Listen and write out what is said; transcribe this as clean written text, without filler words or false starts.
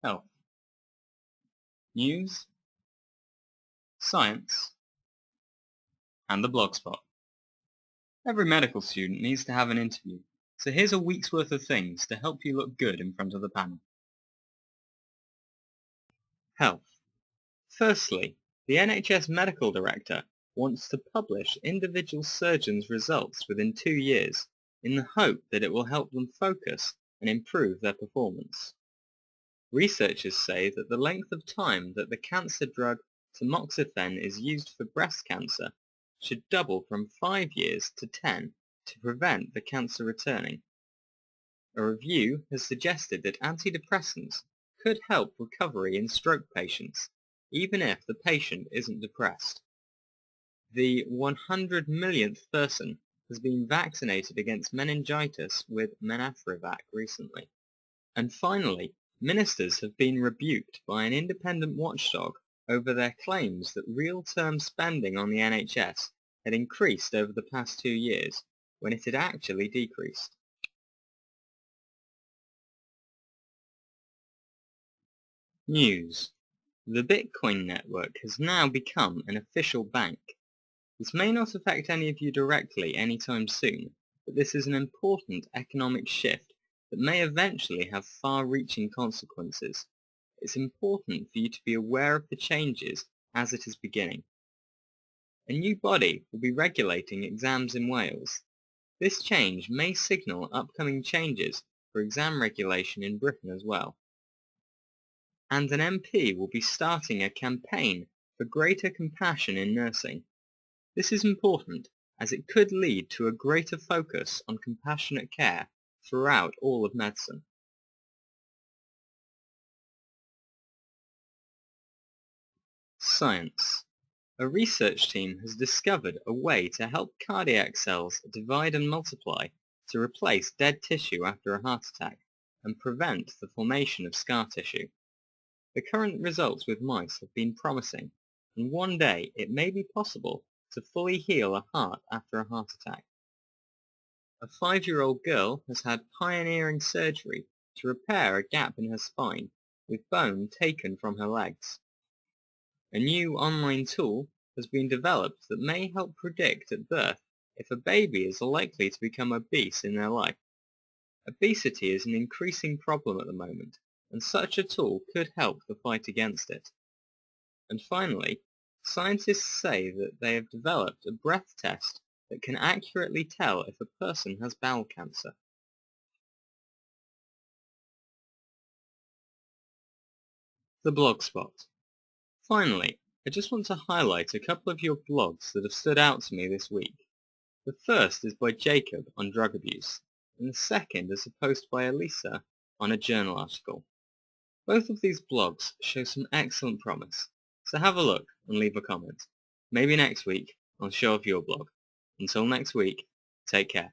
Health, news, science, and the blogspot. Every medical student needs to have an interview, so here's a week's worth of things to help you look good in front of the panel. Health. Firstly, the NHS Medical Director wants to publish individual surgeons' results within 2 years in the hope that it will help them focus and improve their performance. Researchers say that the length of time that the cancer drug tamoxifen is used for breast cancer should double from 5 years to 10 to prevent the cancer returning. A review has suggested that antidepressants could help recovery in stroke patients, even if the patient isn't depressed. The 100 millionth person has been vaccinated against meningitis with Menafrivac recently. And finally, ministers have been rebuked by an independent watchdog over their claims that real-term spending on the NHS had increased over the past 2 years, when it had actually decreased. News. The Bitcoin network has now become an official bank. This may not affect any of you directly anytime soon, but this is an important economic shift that may eventually have far-reaching consequences. It's important for you to be aware of the changes as it is beginning. A new body will be regulating exams in Wales. This change may signal upcoming changes for exam regulation in Britain as well. And an MP will be starting a campaign for greater compassion in nursing. This is important as it could lead to a greater focus on compassionate care throughout all of medicine. Science. A research team has discovered a way to help cardiac cells divide and multiply to replace dead tissue after a heart attack and prevent the formation of scar tissue. The current results with mice have been promising, and one day it may be possible to fully heal a heart after a heart attack. A 5-year-old girl has had pioneering surgery to repair a gap in her spine with bone taken from her legs. A new online tool has been developed that may help predict at birth if a baby is likely to become obese in their life. Obesity is an increasing problem at the moment, and such a tool could help the fight against it. And finally, scientists say that they have developed a breath test that can accurately tell if a person has bowel cancer. The Blogspot. Finally, I just want to highlight a couple of your blogs that have stood out to me this week. The first is by Jacob on drug abuse, and the second is a post by Elisa on a journal article. Both of these blogs show some excellent promise, so have a look and leave a comment. Maybe next week I'll show off your blog. Until next week, take care.